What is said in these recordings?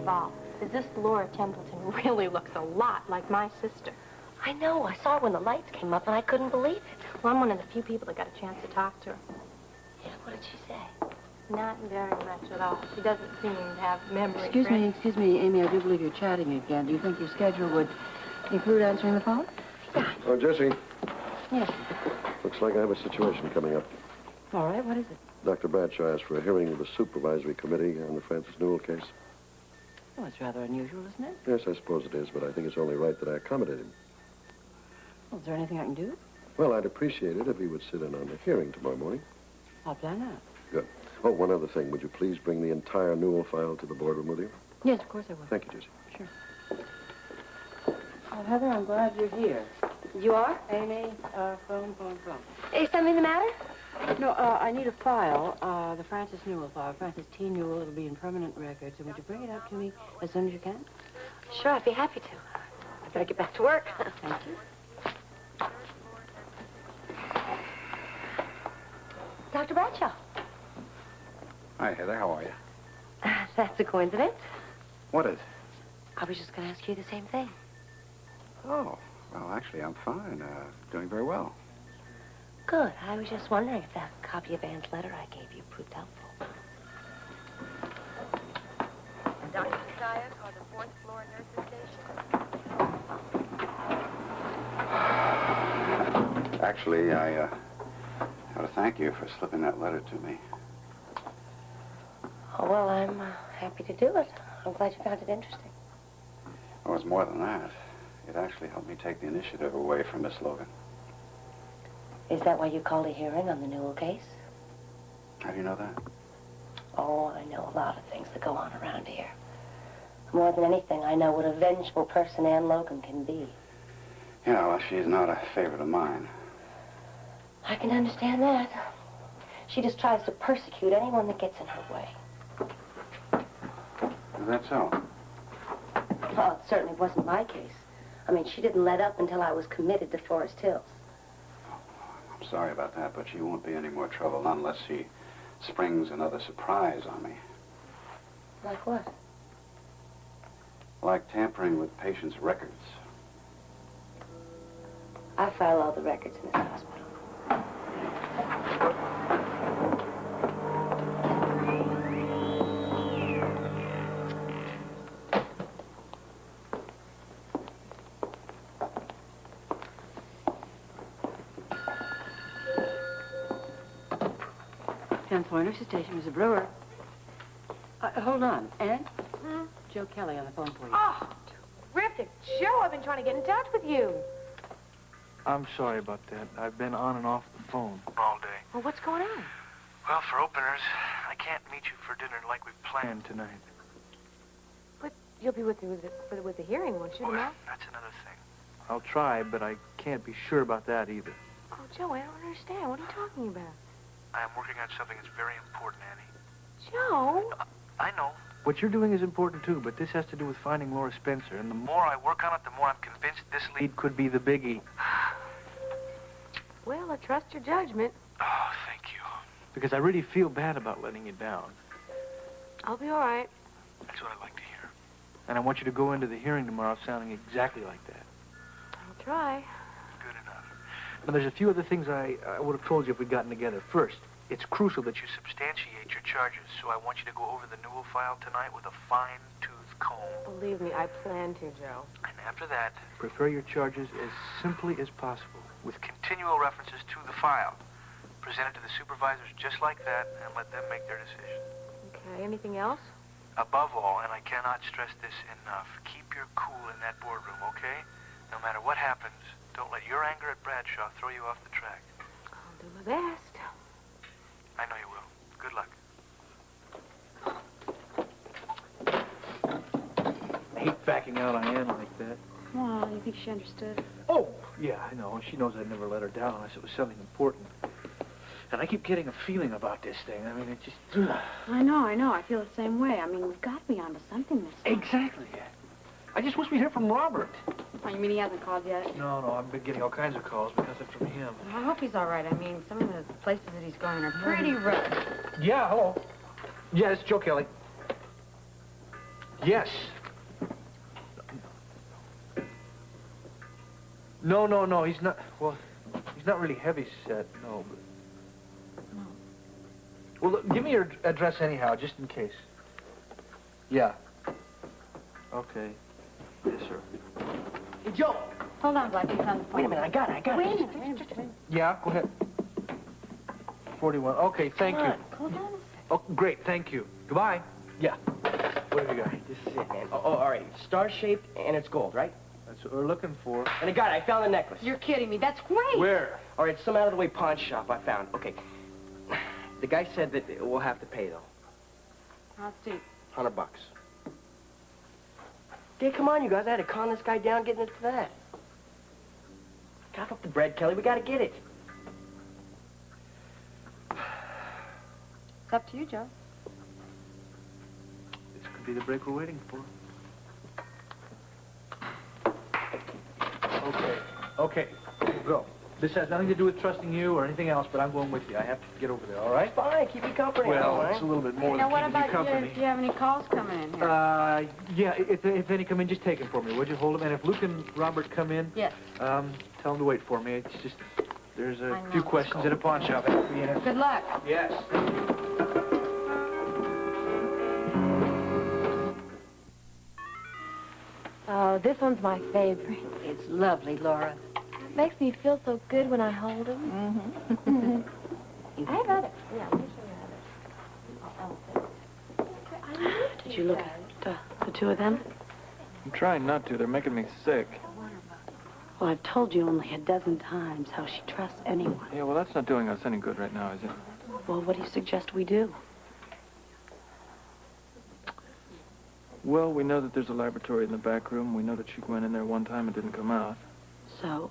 of all is this Laura Templeton really looks a lot like my sister. I know. I saw her when the lights came up, and I couldn't believe it. Well, I'm one of the few people that got a chance to talk to her. Yeah, what did she say? Not very much at all. She doesn't seem to have memory. Excuse me, Amy, I do believe you're chatting again. Do you think your schedule would include answering the phone? Yeah. Oh, Jessie. Yes. Looks like I have a situation coming up. All right, what is it? Dr. Bradshaw asked for a hearing of the supervisory committee on the Francis Newell case. Well, it's rather unusual, isn't it? Yes, I suppose it is, but I think it's only right that I accommodate him. Well, is there anything I can do? Well, I'd appreciate it if he would sit in on the hearing tomorrow morning. I'll plan that. Good. Oh, one other thing. Would you please bring the entire Newell file to the boardroom with you? Yes, of course I will. Thank you, Jessie. Sure. Oh, Heather, I'm glad you're here. You are? Amy, phone. Is something the matter? No, I need a file, the Francis Newell file. Francis T. Newell. It'll be in permanent records. And would you bring it up to me as soon as you can? Sure, I'd be happy to. I better get back to work. Thank you. Dr. Bradshaw. Hi, Heather. How are you? That's a coincidence. What is? I was just going to ask you the same thing. Oh, well, actually, I'm fine. Doing very well. Good. I was just wondering if that copy of Anne's letter I gave you proved helpful. Dr. Josiah, or the fourth floor nurses station? Actually, I ought to thank you for slipping that letter to me. Oh, well, I'm happy to do it. I'm glad you found it interesting. Oh, it's more than that. It actually helped me take the initiative away from Miss Logan. Is that why you called a hearing on the Newell case? How do you know that? Oh, I know a lot of things that go on around here. More than anything, I know what a vengeful person Anne Logan can be. Yeah, well, she's not a favorite of mine. I can understand that. She just tries to persecute anyone that gets in her way. Is that so? Well, it certainly wasn't my case. I mean, she didn't let up until I was committed to Forest Hills. I'm sorry about that, but she won't be any more trouble unless she springs another surprise on me. Like what? Like tampering with patients' records. I file all the records in this hospital. Nurse's station, Mr. Brewer. Hold on. Ann? Joe Kelly on the phone for you. Oh, terrific. Joe, I've been trying to get in touch with you. I'm sorry about that. I've been on and off the phone all day. Well, what's going on? Well, for openers, I can't meet you for dinner like we planned tonight. But you'll be with the hearing, won't you, Well, tomorrow? that's another thing. I'll try, but I can't be sure about that either. Oh, Joe, I don't understand. What are you talking about? I'm working on something that's very important, Annie. Joe? I know. What you're doing is important, too, but this has to do with finding Laura Spencer. And the more I work on it, the more I'm convinced this lead could be the biggie. Well, I trust your judgment. Oh, thank you. Because I really feel bad about letting you down. I'll be all right. That's what I'd like to hear. And I want you to go into the hearing tomorrow sounding exactly like that. I'll try. Good enough. Now, there's a few other things I would have told you if we'd gotten together. First, it's crucial that you substantiate your charges, so I want you to go over the Newell file tonight with a fine-tooth comb. Believe me, I plan to, Joe. And after that, prepare your charges as simply as possible, with continual references to the file. Present it to the supervisors just like that, and let them make their decision. Okay, anything else? Above all, and I cannot stress this enough, keep your cool in that boardroom, okay? No matter what happens, don't let your anger at Bradshaw throw you off the track. I'll do my best. I know you will. Good luck. I hate backing out on Anne like that. Well, you think she understood? Oh, yeah, I know. She knows I'd never let her down unless it was something important. And I keep getting a feeling about this thing. I mean, it just... I know. I feel the same way. I mean, we've got to be onto something this time. Exactly. I just wish we'd hear from Robert. Oh, you mean he hasn't called yet? No, I've been getting all kinds of calls, but nothing from him. Well, I hope he's all right. I mean, some of the places that he's going are pretty rough. Yeah, hello. Yeah, it's Joe Kelly. Yes. No, he's not, well, he's not really heavy set, no, but... Well, look, give me your address anyhow, just in case. Yeah. Okay. Yes, sir. Hey, Joe! Hold on, Blackie. He's on the phone. Wait a minute, I got it. Wait a minute. Yeah, go ahead. 41. Okay, thank you. Hold on a second. Oh, great, thank you. Goodbye. Yeah. What have you got? This is it, man. Oh, all right. Star-shaped, and it's gold, right? That's what we're looking for. And I got it. I found the necklace. You're kidding me. That's great. Where? All right, some out-of-the-way pawn shop I found. Okay. The guy said that we'll have to pay, though. I'll see. $100. Okay, come on, you guys. I had to calm this guy down getting it for that. Cough up the bread, Kelly. We gotta get it. It's up to you, Joe. This could be the break we're waiting for. Okay, we'll go. This has nothing to do with trusting you or anything else, but I'm going with you. I have to get over there, all right? Fine, keep you company. Well, all right? it's a little bit more Now, than what keeping about you company. Do you have any calls coming in here? Yeah, if any come in, just take them for me, would you? Hold them. And if Luke and Robert come in, Yes. tell them to wait for me. It's just, there's I a know. few questions at a pawn shop. I have to be in it. Good luck. Yes. Oh, this one's my favorite. It's lovely, Laura. It makes me feel so good when I hold him. I have others. Yeah, let me show you others. Did you look at the two of them? I'm trying not to. They're making me sick. Well, I've told you only a dozen times how she trusts anyone. Yeah, well, that's not doing us any good right now, is it? Well, what do you suggest we do? Well, we know that there's a laboratory in the back room. We know that she went in there one time and didn't come out. So?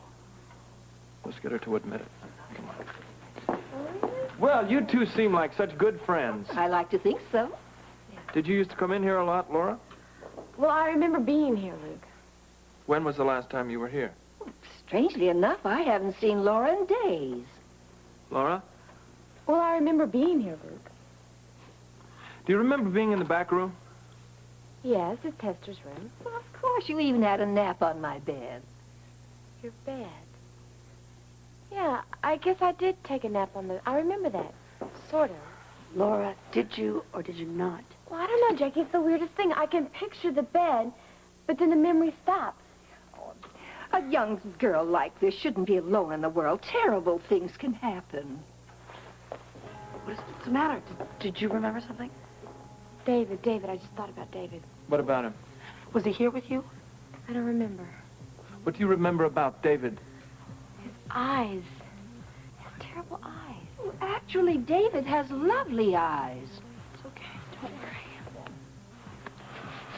Let's get her to admit it. Come on. Well, you two seem like such good friends. I like to think so. Did you used to come in here a lot, Laura? Well, I remember being here, Luke. When was the last time you were here? Strangely enough, I haven't seen Laura in days. Laura? Well, I remember being here, Luke. Do you remember being in the back room? Yes, it's Hester's room. Well, of course, you even had a nap on my bed. Your bed. Yeah, I guess I did take a nap on the... I remember that. Sort of. Laura, did you or did you not? Well, I don't know, Jackie. It's the weirdest thing. I can picture the bed, but then the memory stops. A young girl like this shouldn't be alone in the world. Terrible things can happen. What's the matter? Did you remember something? David, I just thought about David. What about him? Was he here with you? I don't remember. What do you remember about David? His eyes. His terrible eyes. Well, actually, David has lovely eyes. It's okay. Don't worry.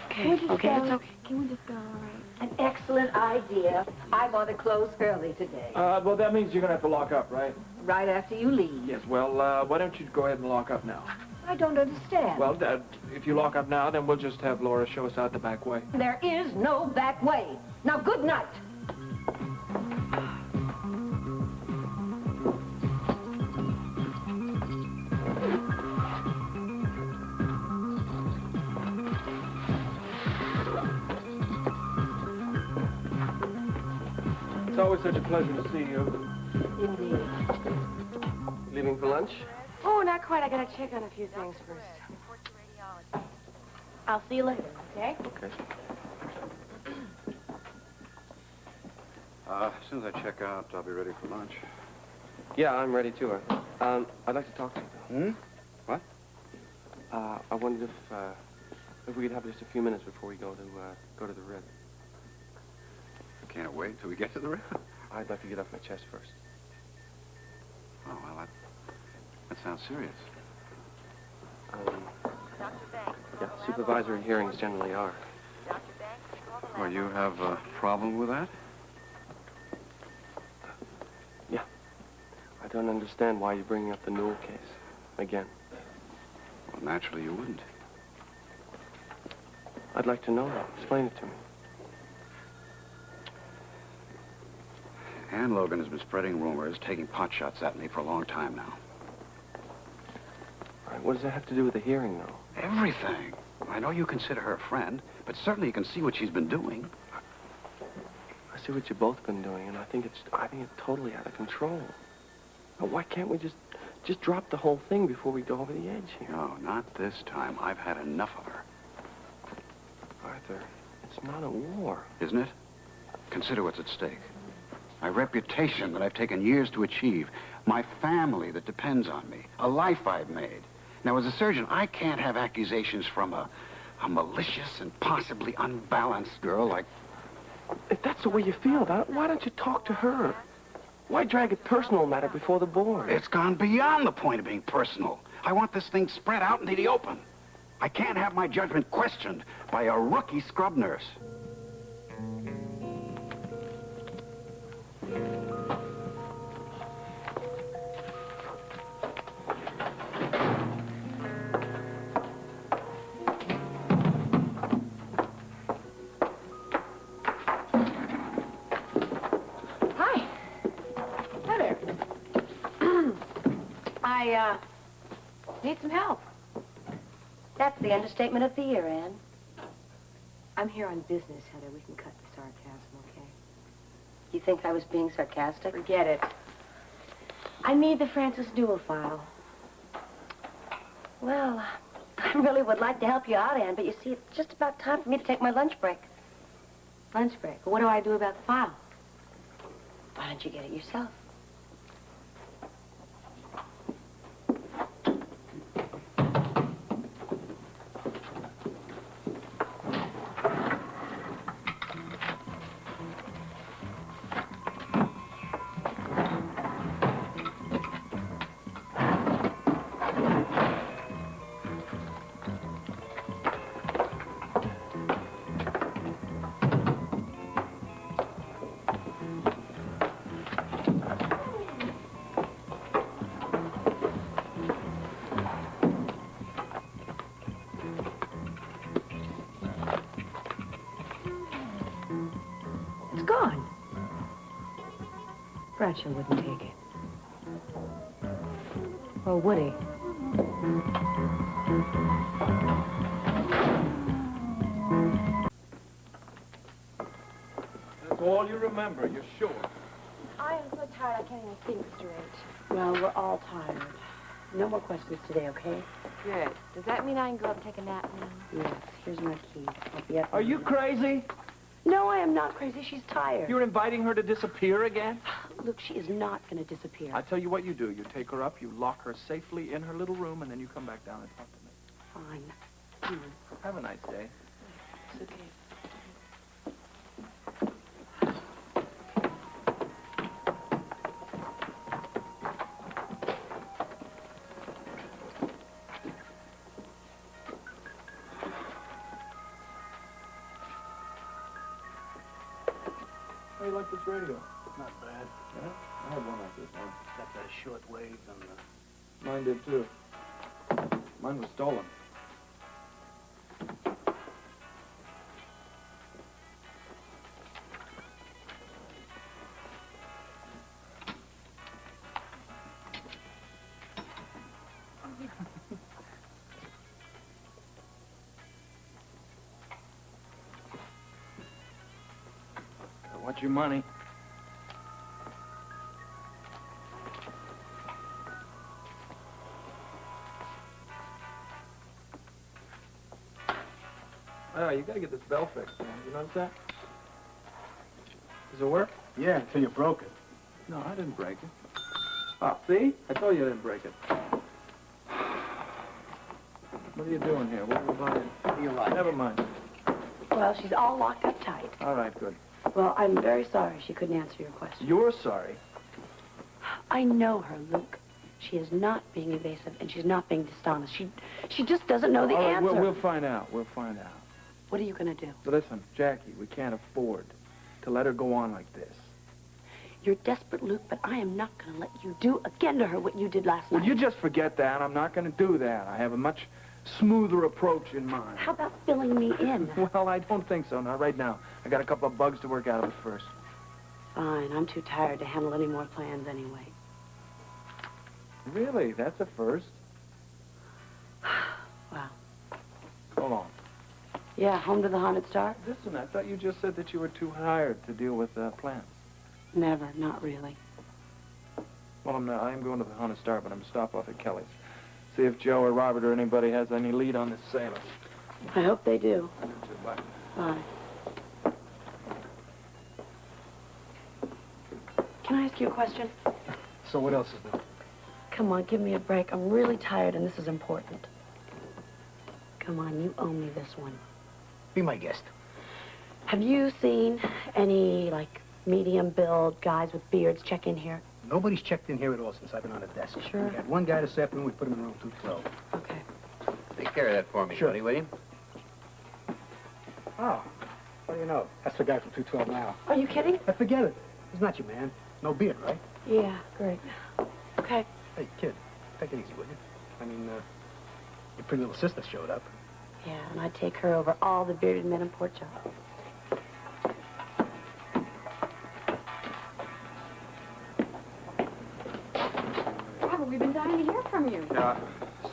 Okay, Can we just okay, go? it's okay. Can we just go, all right? An excellent idea. I want to close early today. Well, that means you're going to have to lock up, right? Right after you leave. Yes, well, why don't you go ahead and lock up now? I don't understand. Well, if you lock up now, then we'll just have Laura show us out the back way. There is no back way. Now, good night. It's always such a pleasure to see you. Indeed. Leaving for lunch? Oh, not quite. I gotta check on a few things first. I'll see you later, okay? Okay. As soon as I check out, I'll be ready for lunch. Yeah, I'm ready too. I'd like to talk to you. What? I wondered if we could have just a few minutes before we go to the Red. I can't wait till we get to the river. I'd like to get off my chest first. Oh, well, that sounds serious. Yeah, supervisory hearings generally are. Well, you have a problem with that? Yeah. I don't understand why you're bringing up the Newell case again. Well, naturally you wouldn't. I'd like to know that. Explain it to me. Ann Logan has been spreading rumors, taking pot shots at me for a long time now. All right, what does that have to do with the hearing, though? Everything. I know you consider her a friend, but certainly you can see what she's been doing. I see what you've both been doing, and I think it's totally out of control. Now, why can't we just drop the whole thing before we go over the edge here? No, not this time. I've had enough of her. Arthur, it's not a war. Isn't it? Consider what's at stake. My reputation that I've taken years to achieve. My family that depends on me. A life I've made. Now, as a surgeon, I can't have accusations from a malicious and possibly unbalanced girl like... If that's the way you feel about it, why don't you talk to her? Why drag a personal matter before the board? It's gone beyond the point of being personal. I want this thing spread out into the open. I can't have my judgment questioned by a rookie scrub nurse. Need some help. That's the understatement of the year, Anne. I'm here on business, Heather. We can cut the sarcasm, okay? You think I was being sarcastic? Forget it. I need the Francis Newell file. Well, I really would like to help you out, Anne, but you see, it's just about time for me to take my lunch break. Lunch break? Well, what do I do about the file? Why don't you get it yourself? Gone. Bradshaw wouldn't take it. Or would he? That's all you remember, you're sure? I am so tired I can't even think straight. Well, we're all tired. No more questions today, okay? Good. Does that mean I can go up and take a nap now? Yes. Here's my key. I'll be up. Are you crazy? No, I am not crazy. She's tired. You're inviting her to disappear again? Look, she is not going to disappear. I tell you what you do. You take her up, you lock her safely in her little room, and then you come back down and talk to me. Fine. Have a nice day. It's okay. How do you like this radio? Not bad. Yeah? I had one like this one. Got that short wave and the... Mine did, too. Mine was stolen. I want your money. Oh, you gotta get this bell fixed, man. You notice that? Does it work? Yeah, until you broke it. No, I didn't break it. Oh, see? I told you I didn't break it. What are you doing here? What are you buying? What do you like? Never mind. Well, she's all locked up tight. All right, good. Well, I'm very sorry she couldn't answer your question. You're sorry. I know her, Luke. She is not being evasive, and she's not being dishonest. She just doesn't know the All right, answer. we'll find out. We'll find out. What are you going to do? But listen, Jackie, we can't afford to let her go on like this. You're desperate, Luke, but I am not going to let you do again to her what you did last night. Well, you just forget that. I'm not going to do that. I have a much smoother approach in mind. How about filling me in? Well, I don't think so. Not right now. I got a couple of bugs to work out of it first. Fine. I'm too tired to handle any more plans anyway. Really? That's a first. Well. Hold on. Yeah, home to the Haunted Star? Listen, I thought you just said that you were too hired to deal with plants. Never, not really. Well, I'm going to the Haunted Star, but I'm going to stop off at Kelly's. See if Joe or Robert or anybody has any lead on this sailor. I hope they do. Bye. Bye. Can I ask you a question? So what else is there? Come on, give me a break. I'm really tired, and this is important. Come on, you owe me this one. Be my guest. Have you seen any, like, medium build guys with beards check in here? Nobody's checked in here at all since I've been on the desk. Sure. We had one guy this afternoon. We put him in room 212. Okay. Take care of that for me, Sure. buddy, will you? Oh, what do you know? That's the guy from 212 now. Are you kidding? Forget it. He's not your man. No beard, right? Yeah, great. Okay. Hey, kid, take it easy, would you? I mean, your pretty little sister showed up. Yeah, and I'd take her over all the bearded men in Port Charles. Robert, we've been dying to hear from you. Yeah,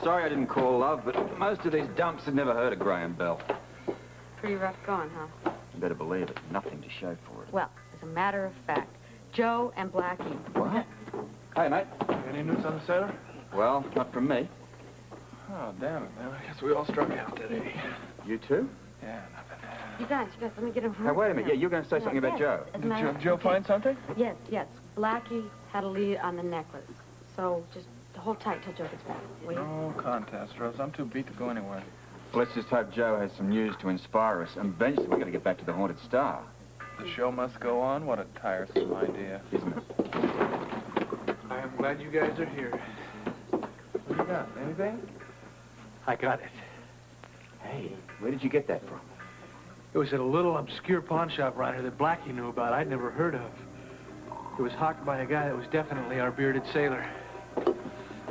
sorry I didn't call, love, but most of these dumps had never heard of Graham Bell. Pretty rough going, huh? You better believe it. Nothing to show for it. Well, as a matter of fact, Joe and Blackie. What? Hey, mate. Any news on the sailor? Well, not from me. Oh, damn it, man. I guess we all struck out today. You too? Yeah, nothing. You guys, let me get him. Hey, wait a minute. Yeah, you're going to say something about Joe. As a Did matter of- Joe find something? Yes, yes. Blackie had a lead on the necklace. So just hold tight till Joe gets back, will you? No contest, Rose. I'm too beat to go anywhere. Well, let's just hope Joe has some news to inspire us. And eventually we've got to get back to the Haunted Star. The show must go on? What a tiresome idea. Isn't it? I am glad you guys are here. What you got? Anything? I got it. Hey, where did you get that from? It was at a little obscure pawn shop around here that Blackie knew about I'd never heard of. It was hawked by a guy that was definitely our bearded sailor.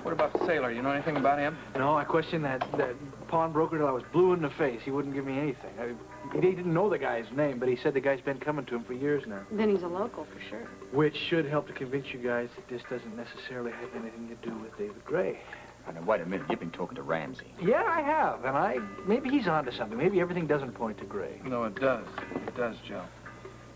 What about the sailor? You know anything about him? No, I questioned that pawnbroker till I was blue in the face. He wouldn't give me anything. He didn't know the guy's name, but he said the guy's been coming to him for years now. Then he's a local for sure. Which should help to convince you guys that this doesn't necessarily have anything to do with David Gray. Oh, now, wait a minute. You've been talking to Ramsey. Yeah, I have, and maybe he's onto something. Maybe everything doesn't point to Gray. No, it does. It does, Joe.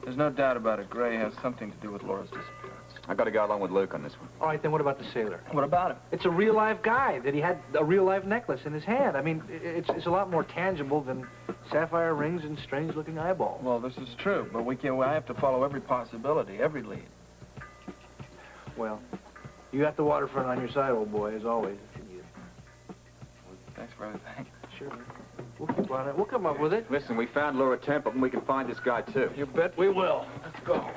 There's no doubt about it. Gray has something to do with Laura's disappearance. I've got to go along with Luke on this one. All right, then what about the sailor? What about him? It's a real-life guy that he had a real-life necklace in his hand. I mean, it's a lot more tangible than sapphire rings and strange-looking eyeballs. Well, this is true, but I have to follow every possibility, every lead. Well, you got the waterfront on your side, old boy, as always. Thanks for everything. Sure. We'll keep on it. We'll come up with it. Listen, we found Laura Templeton. We can find this guy, too. You bet we will. Let's go.